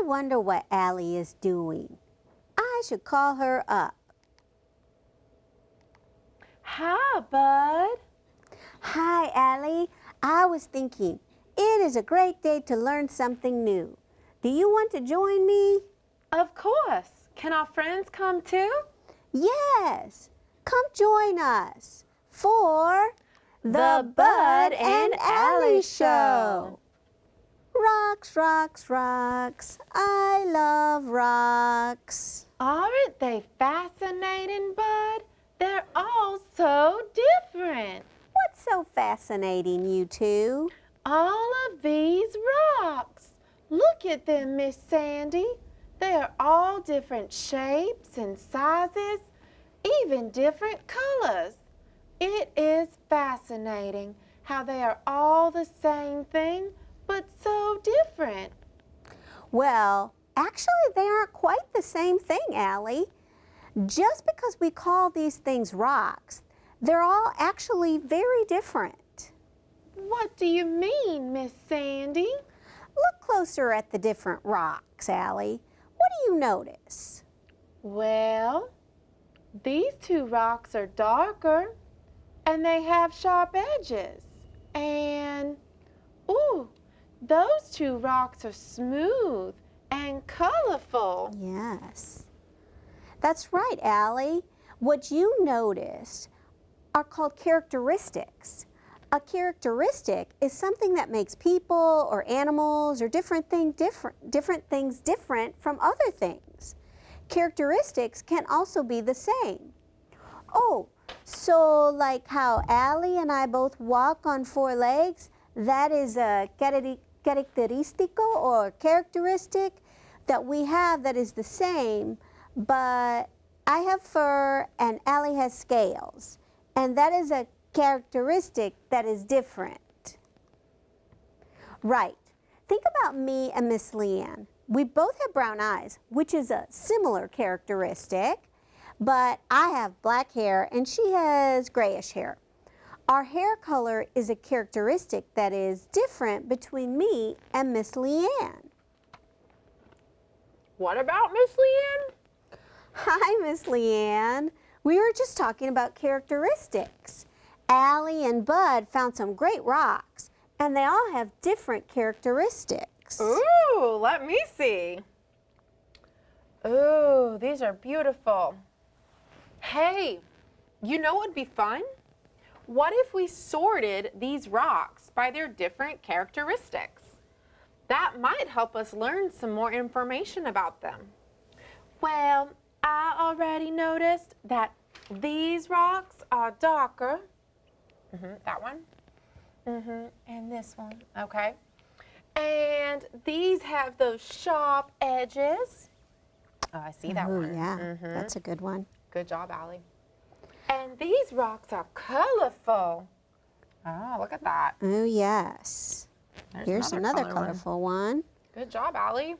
I wonder what Allie is doing. I should call her up. Hi, Bud. Hi, Allie. I was thinking, it is a great day to learn something new. Do you want to join me? Of course. Can our friends come too? Yes. Come join us for the Bud and Allie Show. Rocks, rocks, rocks. I love rocks. Aren't they fascinating, Bud? They're all so different. What's so fascinating, you two? All of these rocks. Look at them, Miss Sandy. They're all different shapes and sizes, even different colors. It is fascinating how they are all the same thing, but so different. Well, actually, they aren't quite the same thing, Allie. Just because we call these things rocks, they're all actually very different. What do you mean, Miss Sandy? Look closer at the different rocks, Allie. What do you notice? Well, these two rocks are darker, and they have sharp edges. And, ooh, those two rocks are smooth and colorful. Yes. That's right, Allie. What you noticed are called characteristics. A characteristic is something that makes people or animals or different things different from other things. Characteristics can also be the same. Oh, so like how Allie and I both walk on four legs, that is a característico or characteristic that we have that is the same, but I have fur and Allie has scales, and that is a characteristic that is different. Right. Think about me and Miss Leanne. We both have brown eyes, which is a similar characteristic, but I have black hair and she has grayish hair. Our hair color is a characteristic that is different between me and Miss Leanne. What about Miss Leanne? Hi, Miss Leanne. We were just talking about characteristics. Allie and Bud found some great rocks, and they all have different characteristics. Ooh, let me see. Ooh, these are beautiful. Hey, you know what would be fun? What if we sorted these rocks by their different characteristics? That might help us learn some more information about them. Well, I already noticed that these rocks are darker. That one. And this one. Okay. And these have those sharp edges. Oh, I see that one. Yeah, that's a good one. Good job, Allie. And these rocks are colorful. Oh, look at that. Oh, yes. Here's another colorful one. Good job, Allie.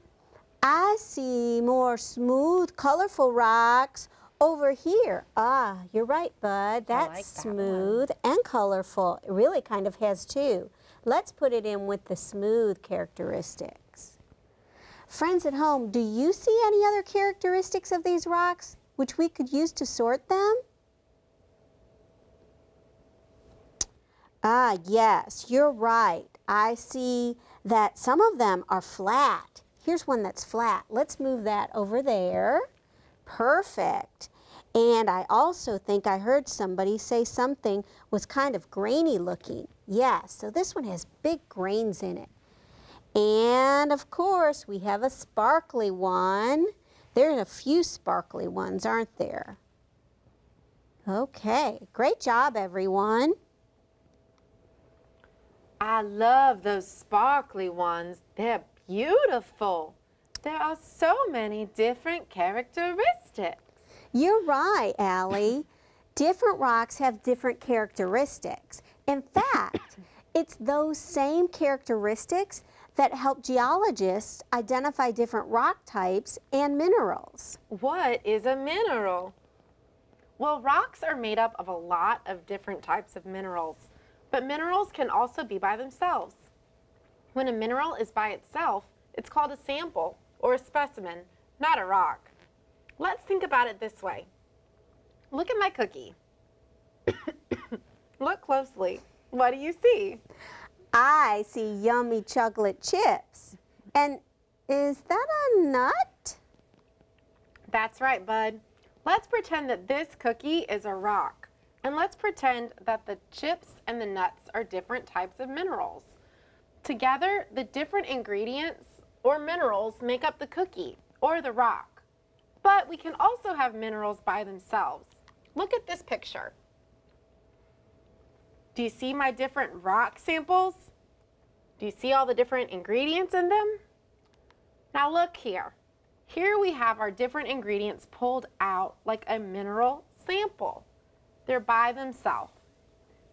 I see more smooth, colorful rocks over here. Ah, you're right, Bud. That's smooth and colorful. It really kind of has two. Let's put it in with the smooth characteristics. Friends at home, do you see any other characteristics of these rocks which we could use to sort them? Ah, yes, you're right. I see that some of them are flat. Here's one that's flat. Let's move that over there. Perfect. And I also think I heard somebody say something was kind of grainy looking. Yes, so this one has big grains in it. And of course, we have a sparkly one. There are a few sparkly ones, aren't there? Okay, great job, everyone. I love those sparkly ones. They're beautiful. There are so many different characteristics. You're right, Allie. Different rocks have different characteristics. In fact, it's those same characteristics that help geologists identify different rock types and minerals. What is a mineral? Well, rocks are made up of a lot of different types of minerals, but minerals can also be by themselves. When a mineral is by itself, it's called a sample or a specimen, not a rock. Let's think about it this way. Look at my cookie. Look closely. What do you see? I see yummy chocolate chips. And is that a nut? That's right, bud. Let's pretend that this cookie is a rock. And let's pretend that the chips and the nuts are different types of minerals. Together, the different ingredients or minerals make up the cookie or the rock. But we can also have minerals by themselves. Look at this picture. Do you see my different rock samples? Do you see all the different ingredients in them? Now look here. Here we have our different ingredients pulled out like a mineral sample. They're by themselves.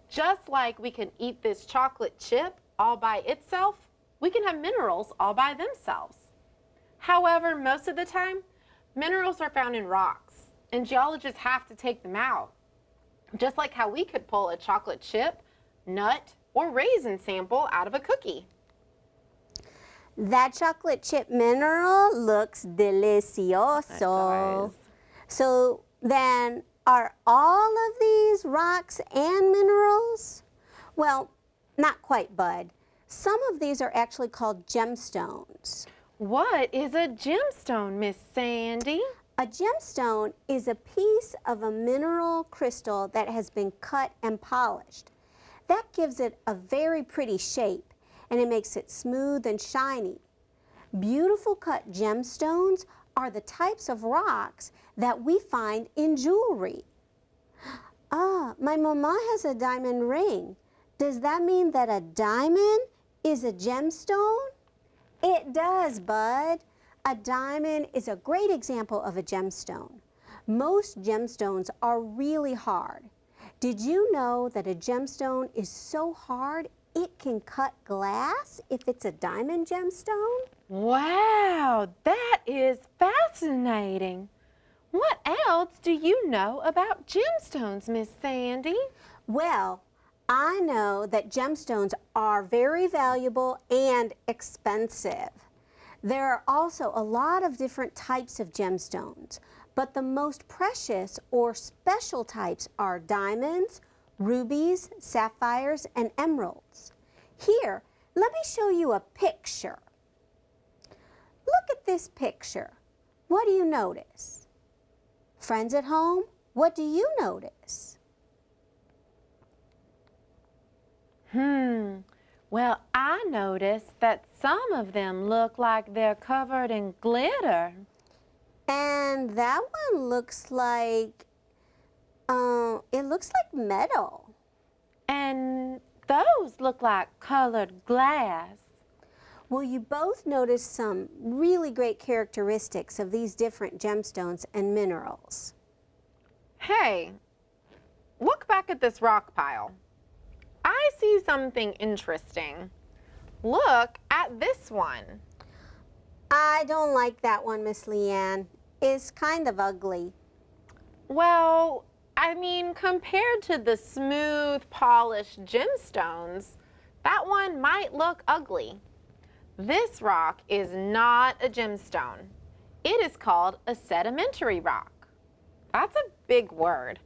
Just like we can eat this chocolate chip all by itself, we can have minerals all by themselves. However, most of the time, minerals are found in rocks, and geologists have to take them out. Just like how we could pull a chocolate chip, nut, or raisin sample out of a cookie. That chocolate chip mineral looks delicioso. It does. So then, are all of these rocks and minerals? Well, not quite, bud. Some of these are actually called gemstones. What is a gemstone, Miss Sandy? A gemstone is a piece of a mineral crystal that has been cut and polished. That gives it a very pretty shape, and it makes it smooth and shiny. Beautiful cut gemstones are the types of rocks that we find in jewelry. Ah, my mama has a diamond ring. Does that mean that a diamond is a gemstone? It does, bud. A diamond is a great example of a gemstone. Most gemstones are really hard. Did you know that a gemstone is so hard it can cut glass if it's a diamond gemstone? Wow, that is fascinating. What else do you know about gemstones, Miss Sandy? Well, I know that gemstones are very valuable and expensive. There are also a lot of different types of gemstones, but the most precious or special types are diamonds, rubies, sapphires, and emeralds. Here, let me show you a picture. Look at this picture. What do you notice? Friends at home, what do you notice? Well, I noticed that some of them look like they're covered in glitter. And that one looks like, it looks like metal. And those look like colored glass. Well, you both noticed some really great characteristics of these different gemstones and minerals. Hey, look back at this rock pile. I see something interesting. Look at this one. I don't like that one, Miss Leanne. It's kind of ugly. Well, I mean, compared to the smooth, polished gemstones, that one might look ugly. This rock is not a gemstone. It is called a sedimentary rock. That's a big word.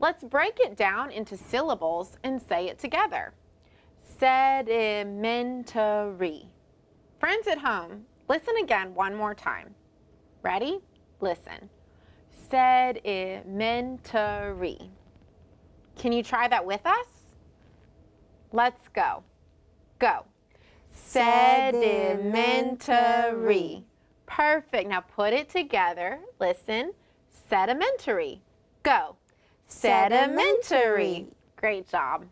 Let's break it down into syllables and say it together. Sedimentary. Friends at home, listen again one more time. Ready? Listen. Sedimentary. Can you try that with us? Let's go. Go. Sedimentary. Perfect. Now put it together. Listen. Sedimentary. Go. Sedimentary. Great job.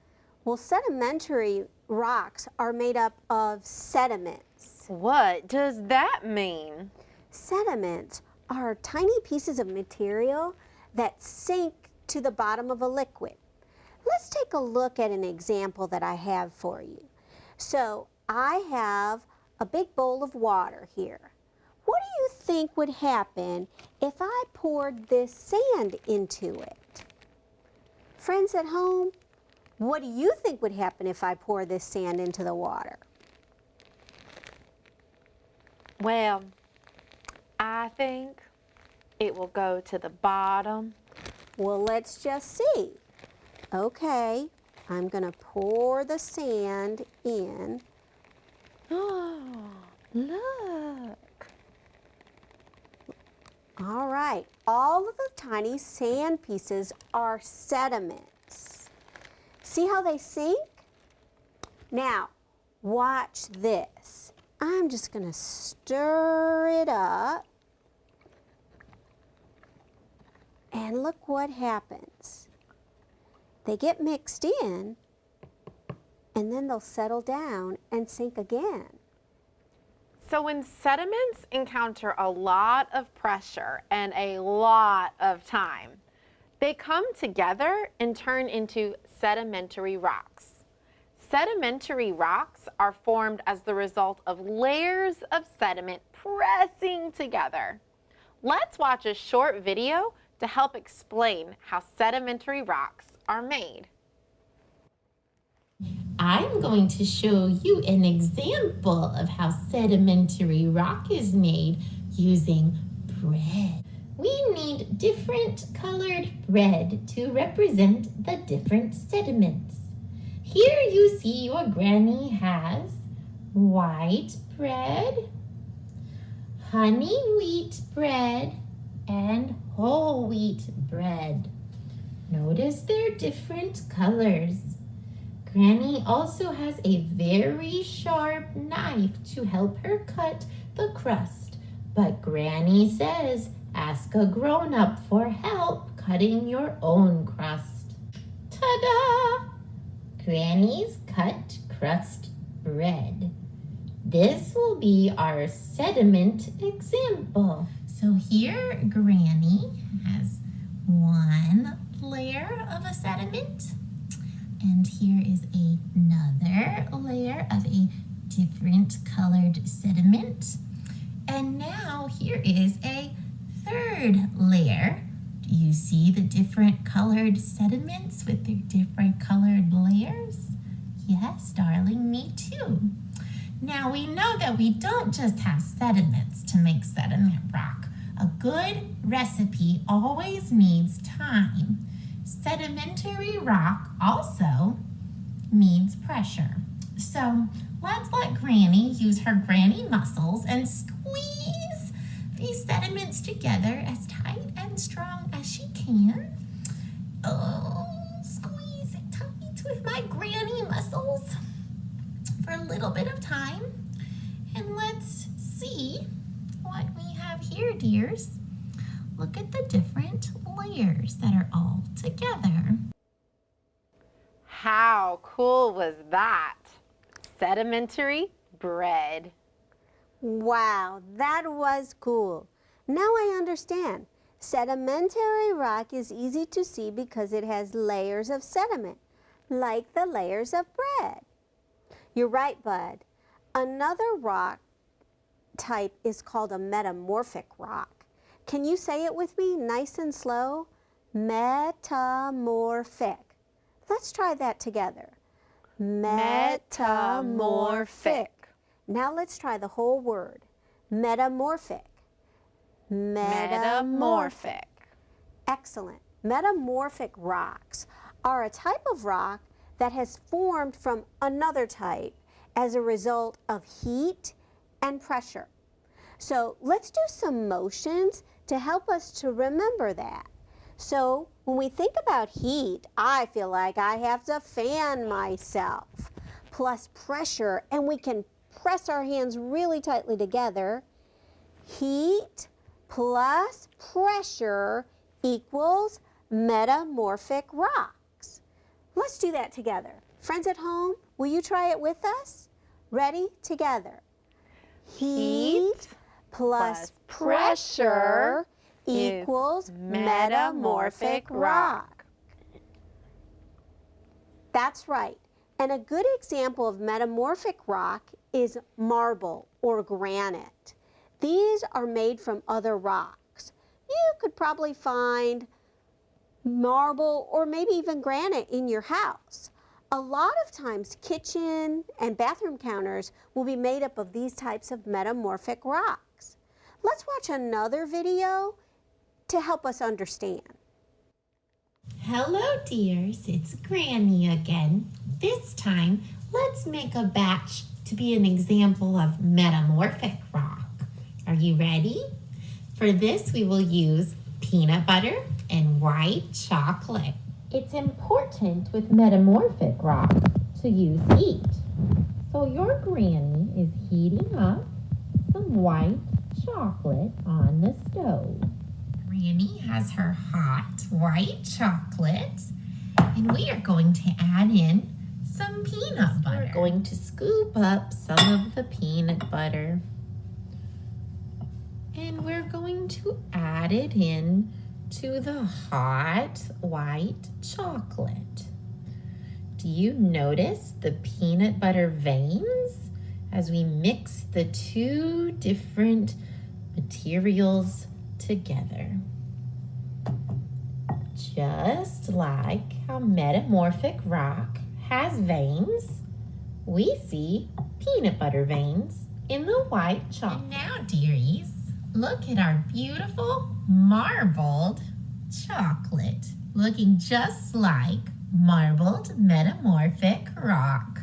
Well, sedimentary rocks are made up of sediments. What does that mean? Sediments are tiny pieces of material that sink to the bottom of a liquid. Let's take a look at an example that I have for you. So I have a big bowl of water here. What do you think would happen if I poured this sand into it? Friends at home, what do you think would happen if I pour this sand into the water? Well, I think it will go to the bottom. Well, let's just see. Okay, I'm gonna pour the sand in. Oh, look. All right, all of the tiny sand pieces are sediments. See how they sink? Now, watch this. I'm just gonna stir it up. And look what happens. They get mixed in, and then they'll settle down and sink again. So when sediments encounter a lot of pressure and a lot of time, they come together and turn into sedimentary rocks. Sedimentary rocks are formed as the result of layers of sediment pressing together. Let's watch a short video to help explain how sedimentary rocks are made. I'm going to show you an example of how sedimentary rock is made using bread. We need different colored bread to represent the different sediments. Here you see your granny has white bread, honey wheat bread, and whole wheat bread. Notice their different colors. Granny also has a very sharp knife to help her cut the crust, but Granny says ask a grown-up for help cutting your own crust. Ta-da! Granny's cut crust bread. This will be our sediment example. So here Granny has one layer of a sediment, and here is another layer of a different colored sediment. And now here is a third layer. Do you see the different colored sediments with their different colored layers? Yes, darling, me too. Now we know that we don't just have sediments to make sediment rock. A good recipe always needs time. Sedimentary rock also needs pressure. So let's let Granny use her granny muscles and squeeze these sediments together as tight and strong as she can. Oh, squeeze it tight with my granny muscles for a little bit of time. And let's see what we have here, dears. Look at the different layers that are all together. How cool was that? Sedimentary bread. Wow, that was cool. Now I understand. Sedimentary rock is easy to see because it has layers of sediment, like the layers of bread. You're right, Bud. Another rock type is called a metamorphic rock. Can you say it with me nice and slow? Metamorphic. Let's try that together. Metamorphic. Now let's try the whole word. Metamorphic. Metamorphic. Excellent. Metamorphic rocks are a type of rock that has formed from another type as a result of heat and pressure. So let's do some motions to help us to remember that. So when we think about heat, I feel like I have to fan myself. Plus pressure, and we can press our hands really tightly together. Heat plus pressure equals metamorphic rocks. Let's do that together. Friends at home, will you try it with us? Ready? Together. Heat plus pressure equals metamorphic rock. That's right. And a good example of metamorphic rock is marble or granite. These are made from other rocks. You could probably find marble or maybe even granite in your house. A lot of times kitchen and bathroom counters will be made up of these types of metamorphic rocks. Let's watch another video to help us understand. Hello dears, it's Granny again. This time, let's make a batch to be an example of metamorphic rock. Are you ready? For this, we will use peanut butter and white chocolate. It's important with metamorphic rock to use heat. So your Granny is heating up some white chocolate on the stove. Granny has her hot white chocolate, and we are going to add in some peanut butter. We're going to scoop up some of the peanut butter, and we're going to add it in to the hot white chocolate. Do you notice the peanut butter veins as we mix the two different materials together? Just like how metamorphic rock has veins, we see peanut butter veins in the white chocolate. And now, dearies, look at our beautiful marbled chocolate, looking just like marbled metamorphic rock.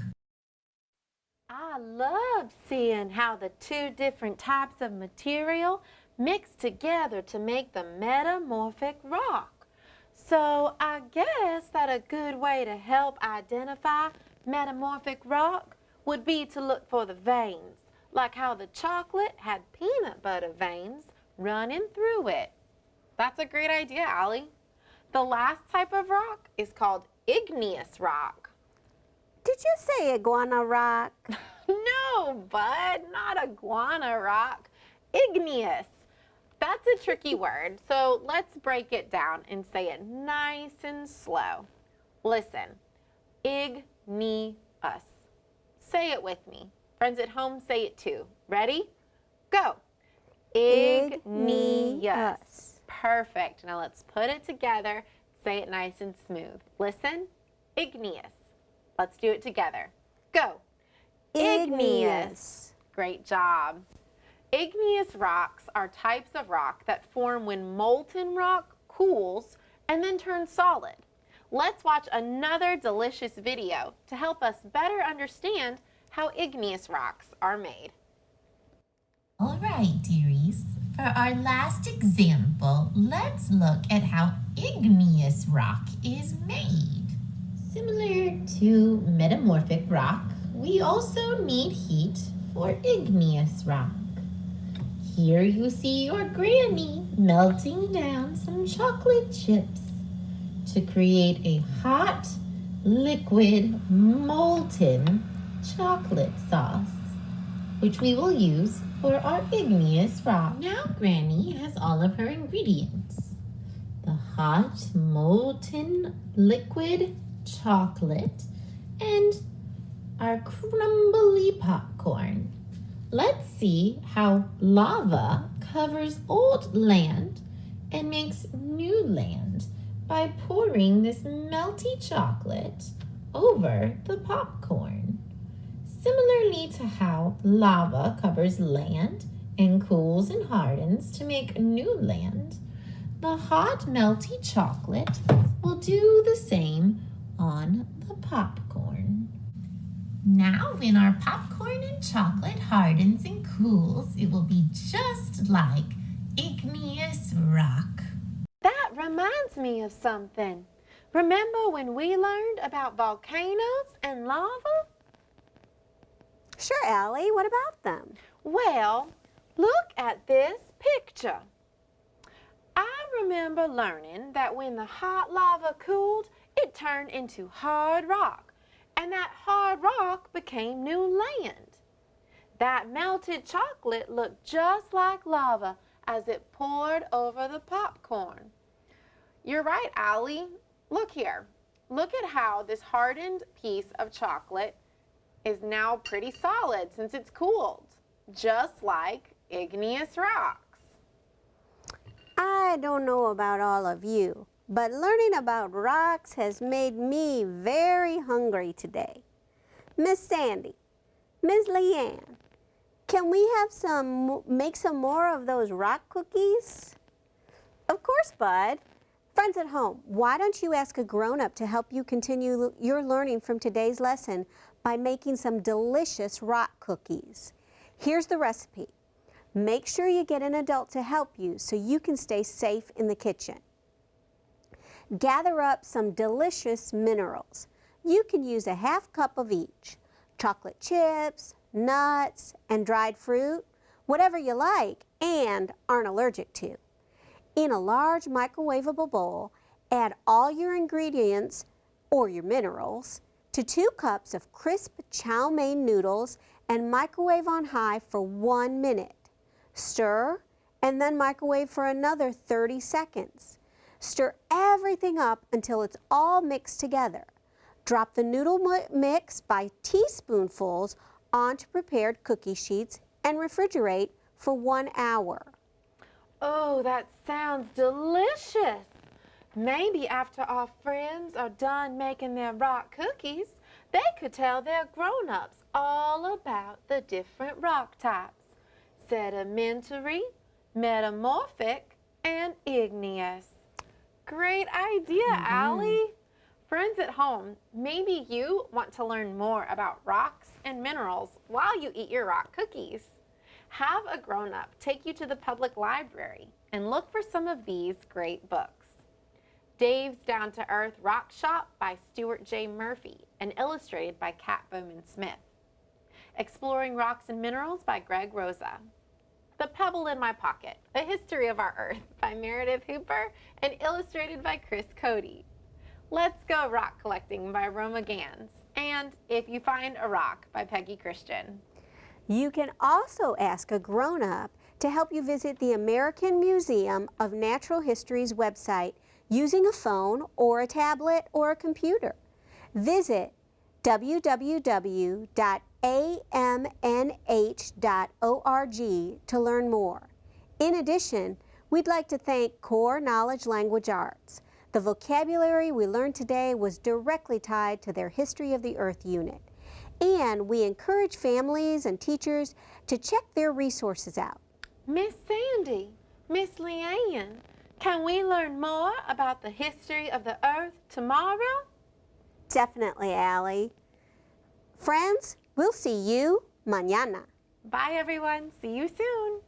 I love seeing how the two different types of material mix together to make the metamorphic rock. So I guess that a good way to help identify metamorphic rock would be to look for the veins, like how the chocolate had peanut butter veins running through it. That's a great idea, Allie. The last type of rock is called igneous rock. Did you say iguana rock? No, bud, not iguana rock. Igneous. That's a tricky word, so let's break it down and say it nice and slow. Listen, igneous. Say it with me. Friends at home, say it too. Ready? Go. Igneous. Perfect. Now let's put it together. Say it nice and smooth. Listen, igneous. Let's do it together. Go. Igneous. Great job. Igneous rocks are types of rock that form when molten rock cools and then turns solid. Let's watch another delicious video to help us better understand how igneous rocks are made. All right, dearies, for our last example, let's look at how igneous rock is made. Similar to metamorphic rock, we also need heat for igneous rock. Here you see your Granny melting down some chocolate chips to create a hot, liquid, molten chocolate sauce, which we will use for our igneous rock. Now Granny has all of her ingredients. The hot, molten, liquid chocolate and our crumbly popcorn. Let's see how lava covers old land and makes new land by pouring this melty chocolate over the popcorn. Similarly to how lava covers land and cools and hardens to make new land, the hot melty chocolate will do the same on the popcorn. Now when our popcorn and chocolate hardens and cools, it will be just like igneous rock. That reminds me of something. Remember when we learned about volcanoes and lava? Sure, Allie. What about them? Well, look at this picture. I remember learning that when the hot lava cooled, it turned into hard rock, and that hard rock became new land. That melted chocolate looked just like lava as it poured over the popcorn. You're right, Allie. Look here. Look at how this hardened piece of chocolate is now pretty solid since it's cooled, just like igneous rocks. I don't know about all of you, but learning about rocks has made me very hungry today. Miss Sandy, Miss Leanne, Can we have make some more of those rock cookies? Of course, Bud. Friends at home, why don't you ask a grown-up to help you continue your learning from today's lesson by making some delicious rock cookies? Here's the recipe. Make sure you get an adult to help you so you can stay safe in the kitchen. Gather up some delicious minerals. You can use a half cup of each. Chocolate chips, nuts, and dried fruit, whatever you like and aren't allergic to. In a large microwavable bowl, add all your ingredients, or your minerals, to 2 cups of crisp chow mein noodles and microwave on high for 1 minute. Stir and then microwave for another 30 seconds. Stir everything up until it's all mixed together. Drop the noodle mix by teaspoonfuls onto prepared cookie sheets and refrigerate for 1 hour. Oh, that sounds delicious. Maybe after our friends are done making their rock cookies, they could tell their grown-ups all about the different rock types: sedimentary, metamorphic, and igneous. Great idea, Allie. Friends at home, maybe you want to learn more about rocks and minerals while you eat your rock cookies. Have a grown-up take you to the public library and look for some of these great books. Dave's Down to Earth Rock Shop by Stuart J. Murphy and illustrated by Kat Bowman Smith. Exploring Rocks and Minerals by Greg Rosa. The Pebble in My Pocket, A History of Our Earth by Meredith Hooper and illustrated by Chris Cody. Let's Go Rock Collecting by Roma Gans, and If You Find a Rock by Peggy Christian. You can also ask a grown-up to help you visit the American Museum of Natural History's website using a phone or a tablet or a computer. Visit www.amnh.org to learn more. In addition, we'd like to thank Core Knowledge Language Arts. The vocabulary we learned today was directly tied to their History of the Earth unit. And we encourage families and teachers to check their resources out. Miss Sandy, Miss Leanne, can we learn more about the history of the Earth tomorrow? Definitely, Allie. Friends, we'll see you mañana. Bye, everyone. See you soon.